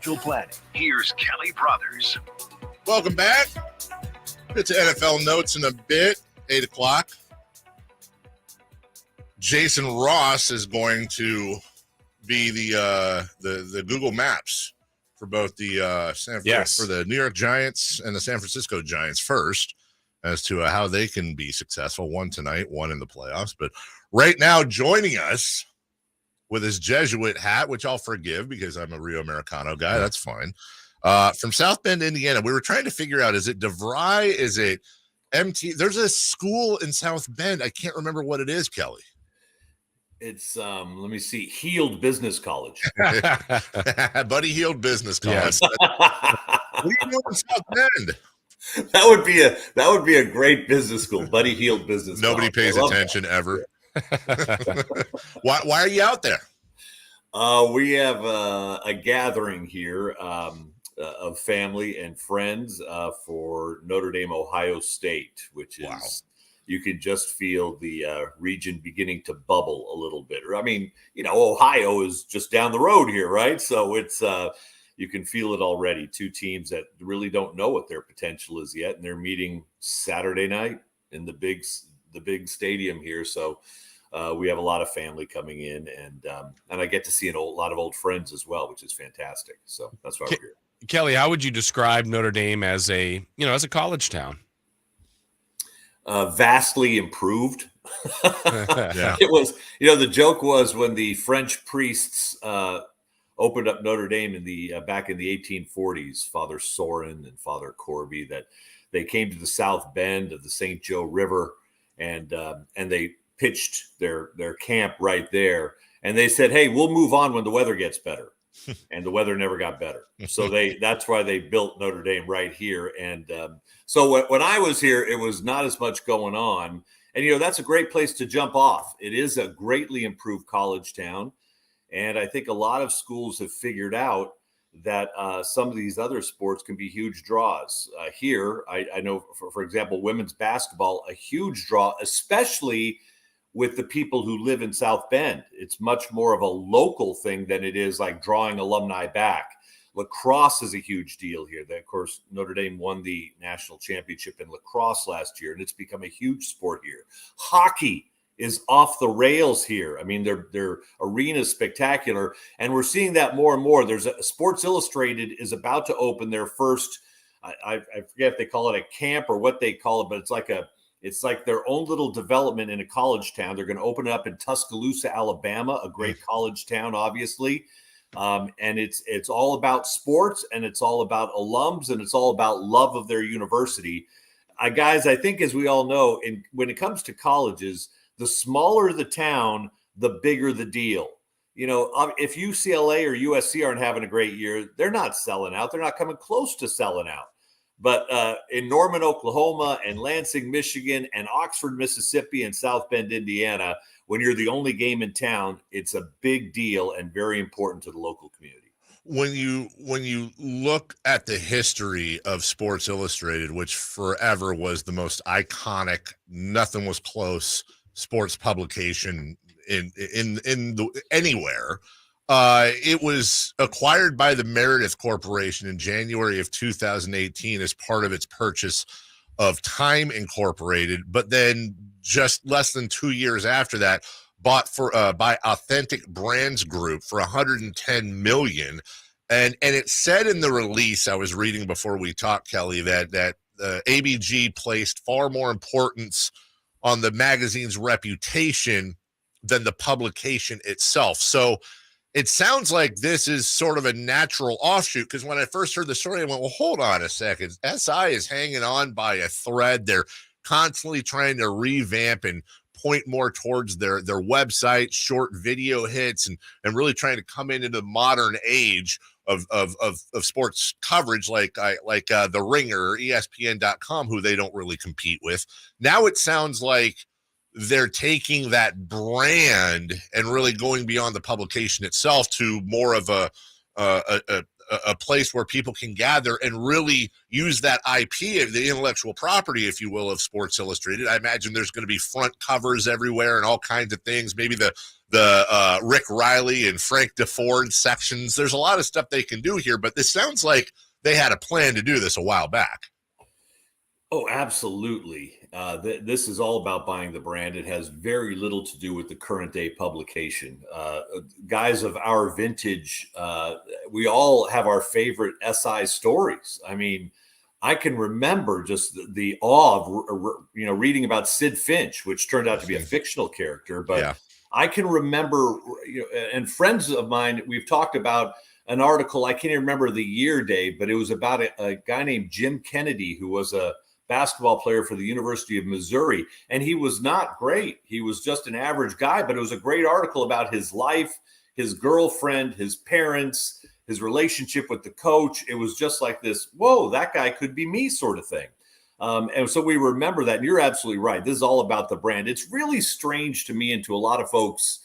Planning. Here's Kelly Brothers. Welcome back. Get to NFL notes in a bit. 8 o'clock. Jason Ross is going to be the Google Maps for both the for the New York Giants and the San Francisco Giants first, as to how they can be successful. One tonight, one in the playoffs. But right now, joining us with his Jesuit hat, which I'll forgive because I'm a Rio Americano guy. That's fine. From South Bend, Indiana. We were trying to figure out, is it DeVry? Is it MT? There's a school in South Bend. I can't remember what it is, Kelly. It's, let me see, Heald Business College. Buddy Heald Business College. What are you doing in South Bend? That would be a great business school, Buddy Heald Business Nobody College. pays attention ever. Why are you out there? We have a gathering here of family and friends for Notre Dame, Ohio State, which is, you can just feel the region beginning to bubble a little bit. I mean, Ohio is just down the road here, right? So it's you can feel it already. Two teams that really don't know what their potential is yet, and they're meeting Saturday night in the big stadium here. So we have a lot of family coming in, and I get to see a lot of old friends as well, which is fantastic. So that's why we're here. Kelly, how would you describe Notre Dame as a college town? Vastly improved. Yeah. It was, the joke was when the French priests opened up Notre Dame in the back in the 1840s, Father Sorin and Father Corby, that they came to the South Bend of the St. Joe River, and they pitched their camp right there. And they said, hey, we'll move on when the weather gets better. And the weather never got better. So that's why they built Notre Dame right here. And so when I was here, it was not as much going on. And, that's a great place to jump off. It is a greatly improved college town. And I think a lot of schools have figured out that some of these other sports can be huge draws. Here, I know, for example, women's basketball, a huge draw, especially with the people who live in South Bend. It's much more of a local thing than it is like drawing alumni back. Lacrosse is a huge deal here. Of course, Notre Dame won the national championship in lacrosse last year, and it's become a huge sport here. Hockey is off the rails here. I mean, their arena is spectacular, and we're seeing that more and more. There's Sports Illustrated is about to open their first, I forget if they call it a camp or what they call it, but it's like their own little development in a college town. They're going to open it up in Tuscaloosa, Alabama, a great college town, obviously. And it's all about sports, and it's all about alums, and it's all about love of their university. Guys, I think, as we all know, when it comes to colleges, the smaller the town, the bigger the deal. If UCLA or USC aren't having a great year, they're not selling out. They're not coming close to selling out. But in Norman, Oklahoma, and Lansing, Michigan, and Oxford, Mississippi, and South Bend, Indiana, when you're the only game in town, it's a big deal and very important to the local community. When you look at the history of Sports Illustrated, which forever was the most iconic, nothing was close sports publication anywhere. It was acquired by the Meredith Corporation in January of 2018 as part of its purchase of Time Incorporated, but then just less than 2 years after that, bought by Authentic Brands Group for $110 million. And it said in the release I was reading before we talked, Kelly, that ABG placed far more importance on the magazine's reputation than the publication itself. So it sounds like this is sort of a natural offshoot, because when I first heard the story, I went, well, hold on a second. SI is hanging on by a thread. They're constantly trying to revamp and point more towards their website, short video hits, and really trying to come into the modern age of sports coverage like The Ringer or ESPN.com, who they don't really compete with. Now it sounds like they're taking that brand and really going beyond the publication itself to more of a place where people can gather and really use that IP, the intellectual property, if you will, of Sports Illustrated. I imagine there's going to be front covers everywhere and all kinds of things. Maybe the Rick Riley and Frank DeFord sections. There's a lot of stuff they can do here, but this sounds like they had a plan to do this a while back. Oh, absolutely. This is all about buying the brand. It has very little to do with the current day publication. Guys of our vintage, we all have our favorite SI stories. I mean, I can remember just the awe of, reading about Sid Finch, which turned out to be a fictional character. But yeah. I can remember, and friends of mine, we've talked about an article. I can't even remember the year, Dave, but it was about a guy named Jim Kennedy, who was a basketball player for the University of Missouri. And he was not great. He was just an average guy, but it was a great article about his life, his girlfriend, his parents, his relationship with the coach. It was just like this, whoa, that guy could be me sort of thing. And so we remember that. And you're absolutely right. This is all about the brand. It's really strange to me and to a lot of folks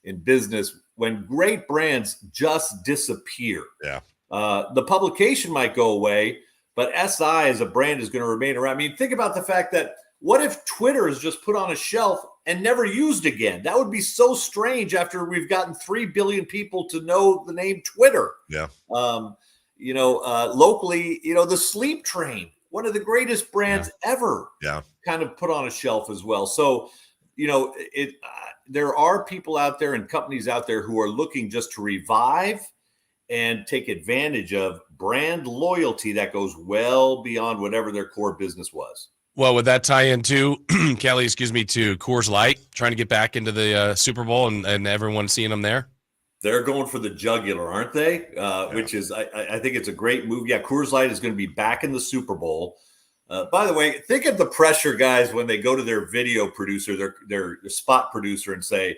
in business when great brands just disappear. Yeah. The publication might go away, but SI as a brand is going to remain around. I mean, think about the fact that what if Twitter is just put on a shelf and never used again? That would be so strange after we've gotten 3 billion people to know the name Twitter. Yeah. Locally, the Sleep Train, one of the greatest brands ever, kind of put on a shelf as well. So, there are people out there and companies out there who are looking just to revive and take advantage of brand loyalty that goes well beyond whatever their core business was. Well, would that tie into, Kelly, to Coors Light, trying to get back into the Super Bowl and everyone seeing them there? They're going for the jugular, aren't they? Which is, I think it's a great move. Yeah, Coors Light is going to be back in the Super Bowl. By the way, think of the pressure, guys, when they go to their video producer, their spot producer, and say,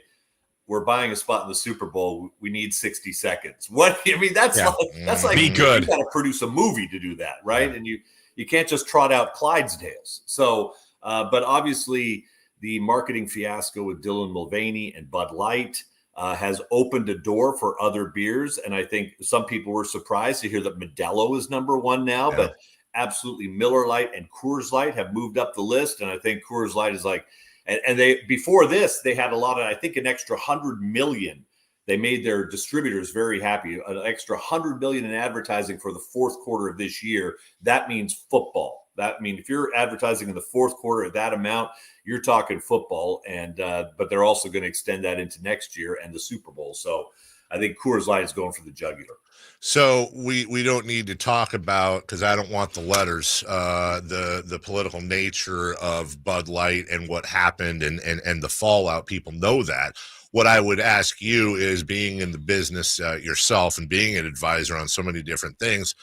we're buying a spot in the Super Bowl. We need 60 seconds. What? I mean, that's like be good. You got to produce a movie to do that, right? Yeah. And you can't just trot out Clydesdales. So, but obviously the marketing fiasco with Dylan Mulvaney and Bud Light has opened a door for other beers. And I think some people were surprised to hear that Modelo is number one now, but absolutely Miller Lite and Coors Light have moved up the list. And I think Coors Light is like, and they, before this, they had a lot of, I think, an extra 100 million. They made their distributors very happy. An extra 100 million in advertising for the fourth quarter of this year. That means football. That means if you're advertising in the fourth quarter at that amount, you're talking football. And but they're also going to extend that into next year and the Super Bowl. So I think Coors Light is going for the jugular. So we don't need to talk about, because I don't want the letters, the political nature of Bud Light and what happened and the fallout. People know that. What I would ask you is, being in the business yourself and being an advisor on so many different things,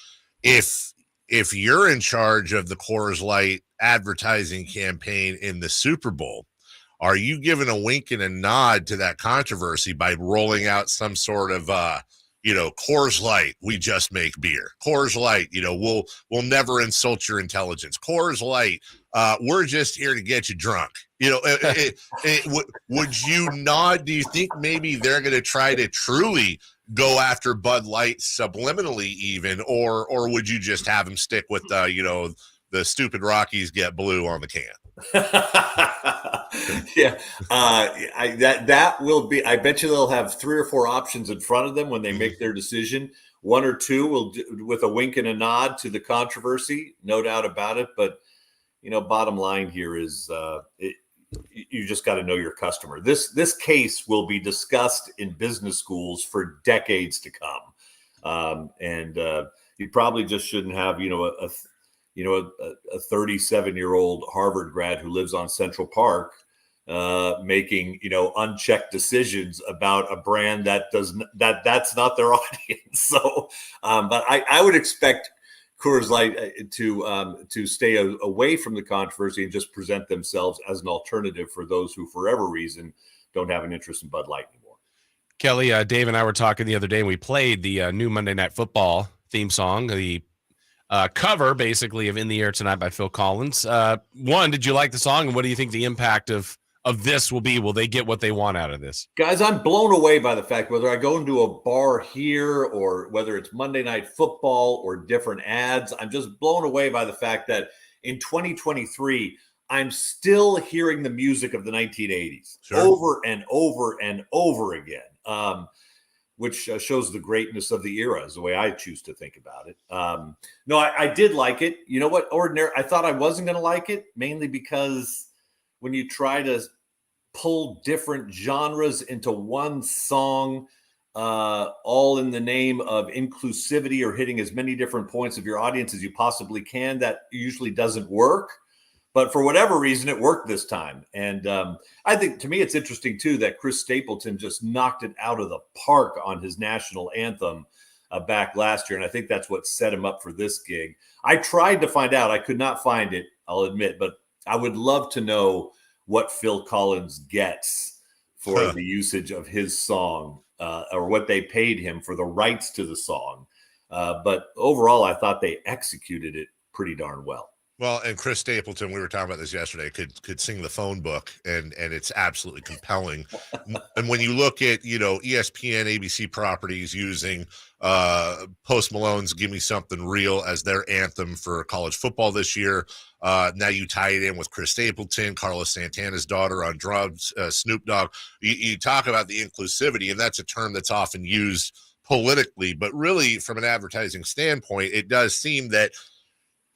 if you're in charge of the Coors Light advertising campaign in the Super Bowl, are you giving a wink and a nod to that controversy by rolling out some sort of Coors Light, we just make beer. Coors Light, we'll never insult your intelligence. Coors Light, we're just here to get you drunk. Would you nod? Do you think maybe they're going to try to truly go after Bud Light subliminally even, or would you just have them stick with the stupid Rockies get blue on the can? That will be, I bet you they'll have 3 or 4 options in front of them when they make their decision. 1 or 2 will with a wink and a nod to the controversy, no doubt about it. But bottom line here is you just got to know your customer. This case will be discussed in business schools for decades to come. And you probably just shouldn't have a 37-year-old Harvard grad who lives on Central Park making unchecked decisions about a brand that's not their audience. So, but I would expect Coors Light to stay away from the controversy and just present themselves as an alternative for those who, for whatever reason, don't have an interest in Bud Light anymore. Kelly, Dave and I were talking the other day, and we played the new Monday Night Football theme song, the cover basically of In the Air Tonight by Phil Collins. One, did you like the song, and what do you think the impact of this will be? Will they get what they want out of this? Guys, I'm blown away by the fact, whether I go into a bar here or whether it's Monday Night Football or different ads, I'm just blown away by the fact that in 2023, I'm still hearing the music of the 1980s Sure. over and over and over again, which shows the greatness of the era is the way I choose to think about it. No, I did like it. You know what? I thought I wasn't going to like it, mainly because when you try to pull different genres into one song, all in the name of inclusivity or hitting as many different points of your audience as you possibly can, that usually doesn't work. But for whatever reason, it worked this time. And I think, to me, it's interesting, too, that Chris Stapleton just knocked it out of the park on his national anthem back last year. And I think that's what set him up for this gig. I tried to find out. I could not find it, I'll admit. But I would love to know what Phil Collins gets for the usage of his song, or what they paid him for the rights to the song. But overall, I thought they executed it pretty darn well. Well, and Chris Stapleton, we were talking about this yesterday, could sing the phone book, and it's absolutely compelling. And when you look at, ESPN, ABC properties using Post Malone's "Give Me Something Real" as their anthem for college football this year, now you tie it in with Chris Stapleton, Carlos Santana's daughter on drums, Snoop Dogg. You talk about the inclusivity, and that's a term that's often used politically, but really from an advertising standpoint, it does seem that,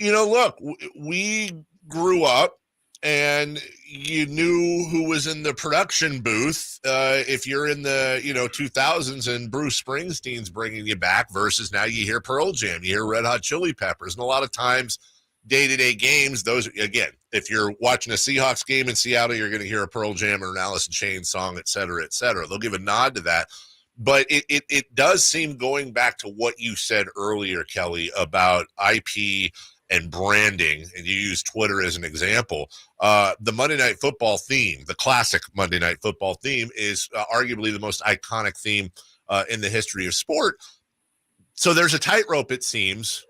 look, we grew up and you knew who was in the production booth. If you're in the, 2000s and Bruce Springsteen's bringing you back versus now you hear Pearl Jam, you hear Red Hot Chili Peppers. And a lot of times day-to-day games, those, again, if you're watching a Seahawks game in Seattle, you're going to hear a Pearl Jam or an Alice in Chains song, et cetera, et cetera. They'll give a nod to that. But it does seem, going back to what you said earlier, Kelly, about IP and branding, and you use Twitter as an example, the Monday Night Football theme, the classic Monday Night Football theme, is arguably the most iconic theme in the history of sport. So there's a tightrope, it seems,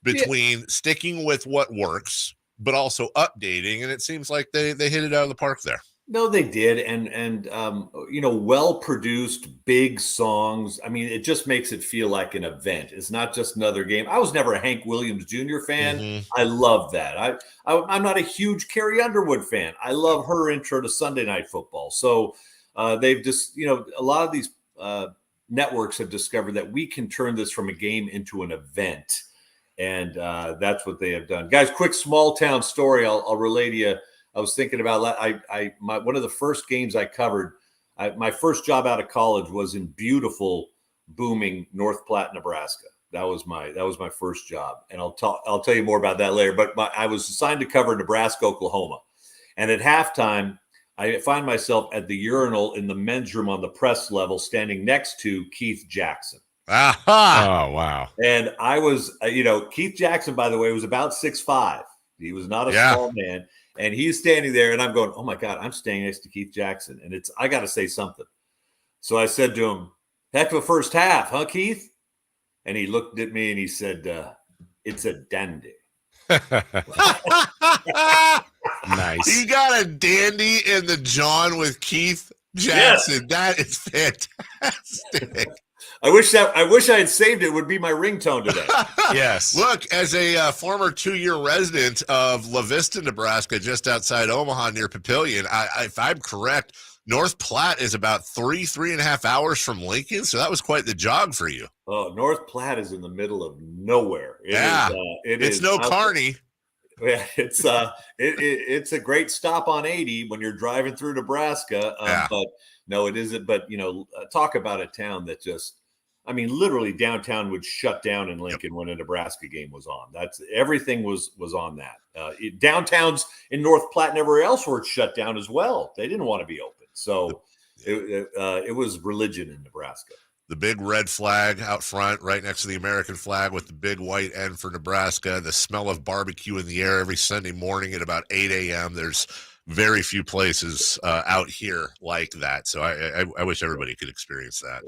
between sticking with what works, but also updating, and it seems like they hit it out of the park there. No, they did. And well-produced, big songs. I mean, it just makes it feel like an event. It's not just another game. I was never a Hank Williams Jr. fan. Mm-hmm. I love that. I'm not a huge Carrie Underwood fan. I love her intro to Sunday Night Football. So they've just, a lot of these networks have discovered that we can turn this from a game into an event. And that's what they have done. Guys, quick small town story I'll relay to you. I was thinking about one of the first games I covered. My first job out of college was in beautiful, booming North Platte, Nebraska. That was my first job, and I'll tell you more about that later. But I was assigned to cover Nebraska, Oklahoma, and at halftime, I find myself at the urinal in the men's room on the press level, standing next to Keith Jackson. Aha! Oh wow! And I was, Keith Jackson, by the way, was about 6'5". He was not a small man. And he's standing there, and I'm going, oh, my God, I'm standing next to Keith Jackson. And I got to say something. So I said to him, heck of a first half, huh, Keith? And he looked at me, and he said, it's a dandy. Nice. You got a dandy in the John with Keith Jackson. Yes. That is fantastic. I wish I had saved it. It would be my ringtone today. Yes. Look, as a former 2-year resident of La Vista, Nebraska, just outside Omaha near Papillion, if I'm correct, North Platte is about 3.5 hours from Lincoln. So that was quite the jog for you. Oh, North Platte is in the middle of nowhere. It's no Kearney. Yeah, it's a great stop on 80 when you're driving through Nebraska. But no, it isn't. But, talk about a town that just, literally downtown would shut down in Lincoln when a Nebraska game was on. Everything was on that. Downtowns in North Platte and everywhere else were shut down as well. They didn't want to be open. So it was religion in Nebraska. The big red flag out front, right next to the American flag with the big white N for Nebraska. The smell of barbecue in the air every Sunday morning at about 8 a.m. There's very few places out here like that. So I wish everybody could experience that.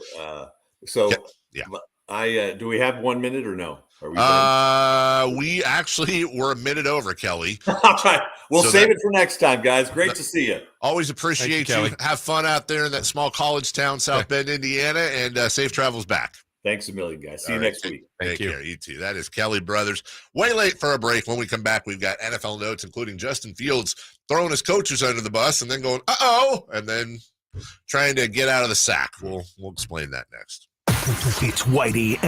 Do we have 1 minute or no? Are we done? We actually were a minute over, Kelly. All right. We'll save it for next time, guys. Great to see you. Always appreciate you. Have fun out there in that small college town, South Bend, Indiana, and safe travels back. Thanks a million, guys. See you All right. next week. Thank Take you. care. You too. That is Kelly Brothers. Way late for a break. When we come back, we've got NFL notes, including Justin Fields throwing his coaches under the bus and then going, uh-oh, and then trying to get out of the sack. We'll explain that next. It's Whitey